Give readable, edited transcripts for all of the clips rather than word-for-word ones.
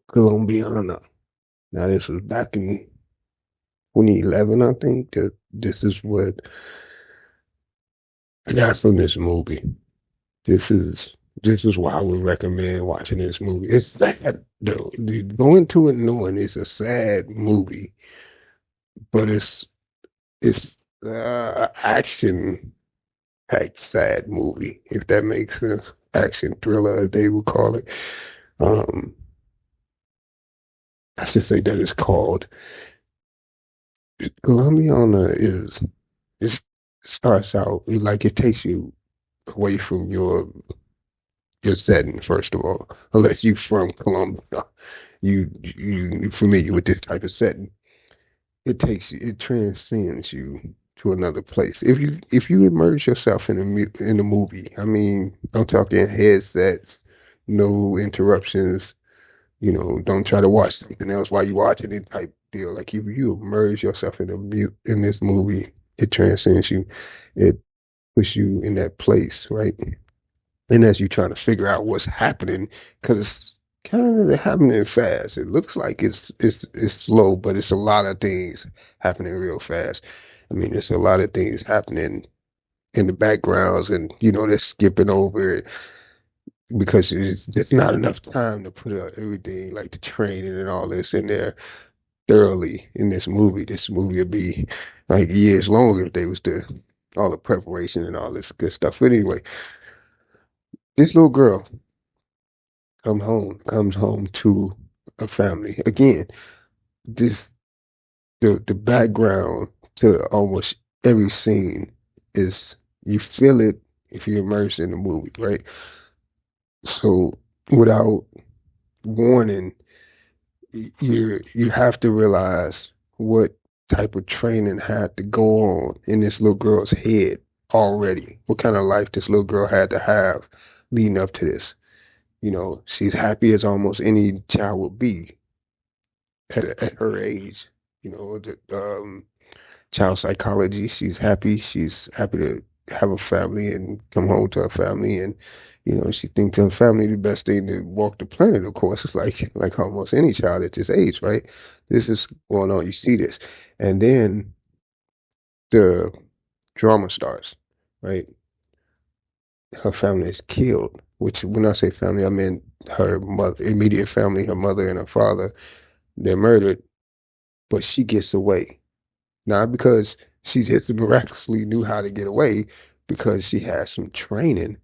Columbiana. Now this was back in 2011, I think. That this is what I got from this movie. This is this is why I would recommend watching this movie. It's sad though. Go into it knowing it's a sad movie, but it's action packed sad movie, if that makes sense. Action thriller, as they would call it. Um, I should say that it's called. Columbiana is it starts out like it takes you away from your setting, first of all, unless you from Colombia, you familiar with this type of setting. It transcends you to another place. If you immerse yourself in the movie, I mean, I'm talking headsets, no interruptions. Don't try to watch something else while you watching it type deal. Like if you immerse yourself in this movie, it transcends you. It puts you in that place, right? And as you trying to figure out what's happening, because it's kind of happening fast. It looks like it's slow, but it's a lot of things happening real fast. I mean, there's a lot of things happening in the backgrounds, and they're skipping over it because there's not enough time to put everything like the training and all this in there thoroughly in this movie. This movie would be like years longer if they was to all the preparation and all this good stuff. But anyway, this little girl comes home to a family. Again, this the background to almost every scene is you feel it if you're immersed in the movie, right? So without warning, you have to realize what type of training had to go on in this little girl's head already. What kind of life this little girl had to have leading up to this. She's happy as almost any child would be at her age. The child psychology. She's happy to have a family and come home to her family, and she thinks her family the best thing to walk the planet. Of course, it's like almost any child at this age, right? This is going on. You see this, and then the drama starts, right? Her family is killed. Which, when I say family, I mean her mother, immediate family, her mother and her father. They're murdered, but she gets away. Not because she just miraculously knew how to get away, because she has some training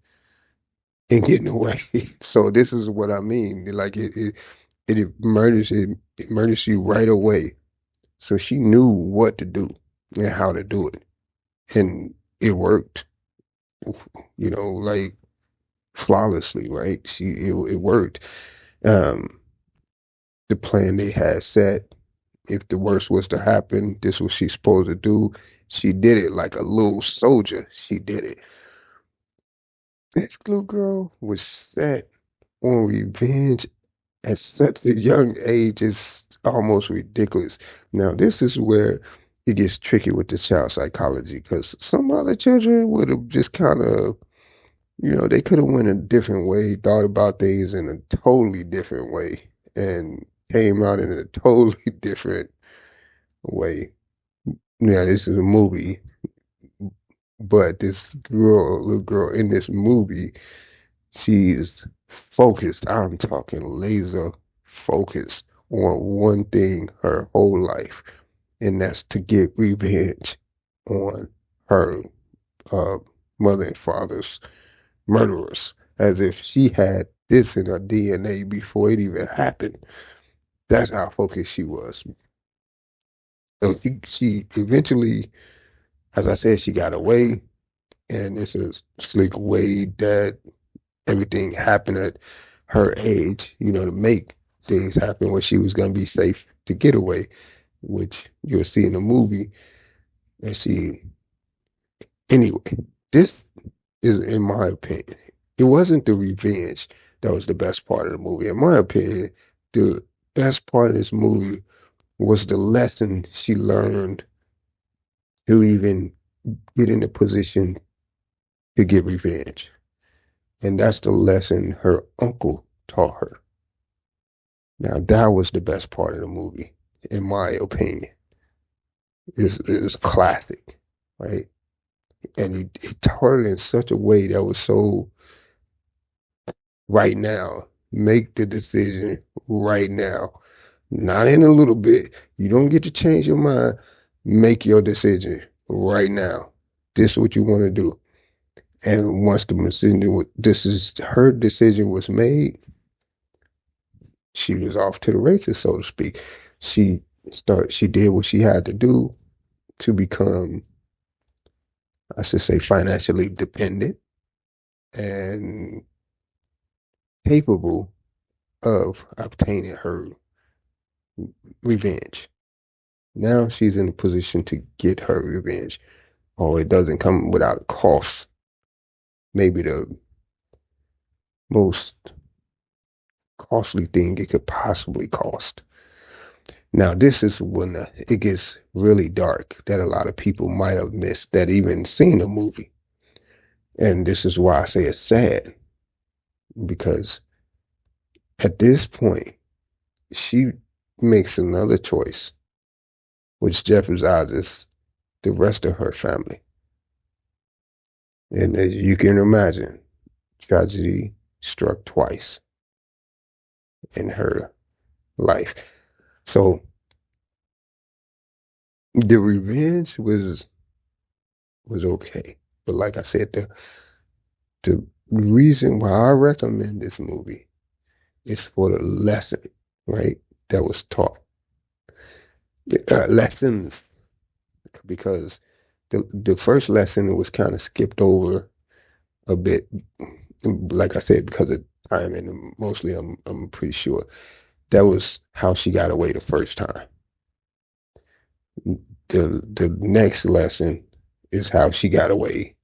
in getting away. So this is what I mean. Like it murders you right away. So she knew what to do and how to do it. And it worked, like flawlessly, right? It worked. Um, the plan they had set, if the worst was to happen, this was she's supposed to do. She did it like a little soldier. She did it. This little girl was set on revenge at such a young age. It's almost ridiculous. Now, this is where it gets tricky with the child psychology, because some other children would have just kind of, they could have went a different way, thought about things in a totally different way, and came out in a totally different way. Yeah, this is a movie, but this little girl in this movie, she is focused. I'm talking laser focused on one thing her whole life, and that's to get revenge on her uh, mother and father's murderers, as if she had this in her DNA before it even happened. That's how focused she was. So she eventually, as I said, she got away, and it's a slick way that everything happened at her age, to make things happen where she was going to be safe to get away, which you'll see in the movie. And anyway, this is, in my opinion, it wasn't the revenge that was the best part of the movie. In my opinion, the best part of this movie was the lesson she learned to even get in a position to get revenge. And that's the lesson her uncle taught her. Now that was the best part of the movie, in my opinion. It's classic, right? And he told it in such a way that was so right now. Make the decision right now. Not in a little bit. You don't get to change your mind. Make your decision right now. This is what you want to do. And once the decision, this is her decision was made, she was off to the races, so to speak. She did what she had to do to become, I should say, financially dependent and capable of obtaining her revenge. Now she's in a position to get her revenge. Oh, it doesn't come without a cost. Maybe the most costly thing it could possibly cost. Now, this is when it gets really dark that a lot of people might have missed that even seen the movie. And this is why I say it's sad because at this point, she makes another choice, which jeopardizes the rest of her family. And as you can imagine, tragedy struck twice in her life. So the revenge was okay. But like I said, the reason why I recommend this movie is for the lesson, right? That was taught. Lessons, because the first lesson was kind of skipped over a bit, like I said, because of time, and mostly I'm pretty sure that was how she got away the first time. The next lesson is how she got away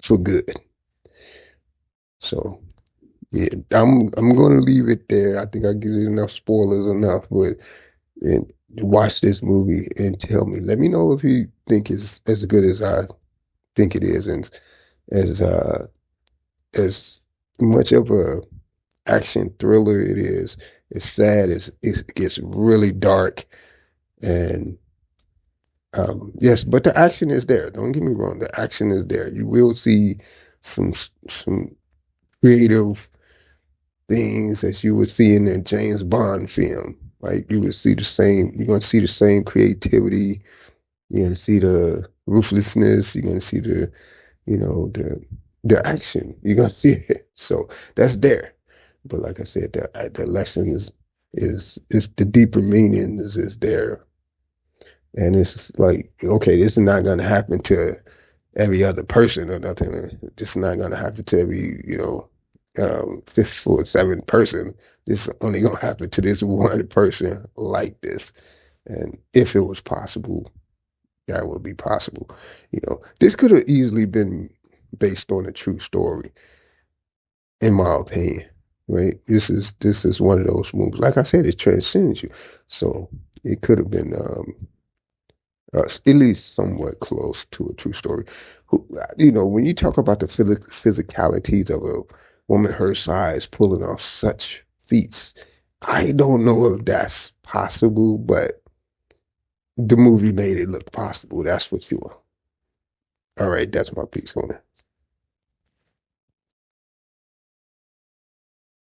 for good. So yeah, I'm gonna leave it there. I think I give you enough spoilers enough, but and watch this movie and tell me. Let me know if you think it's as good as I think it is, and as uh as much of a action thriller it is. It's sad. It gets really dark, and yes, but the action is there. Don't get me wrong. The action is there. You will see some some creative things that you would see in a James Bond film. Like you would see the same. You're gonna see the same creativity. You're gonna see the ruthlessness. You're gonna see the action. You're gonna see it. So that's there. But like I said, the lesson is the deeper meaning is there, and it's like okay, this is not gonna happen to every other person or nothing. This is not gonna happen to every fifth or seventh person. This is only gonna happen to this one person like this. And if it was possible, that would be possible. This could have easily been based on a true story, in my opinion. Right? This is one of those movies. Like I said, it transcends you. So it could have been at least somewhat close to a true story. When you talk about the physicalities of a woman her size pulling off such feats, I don't know if that's possible, but the movie made it look possible. That's for sure. All right, that's my piece on it.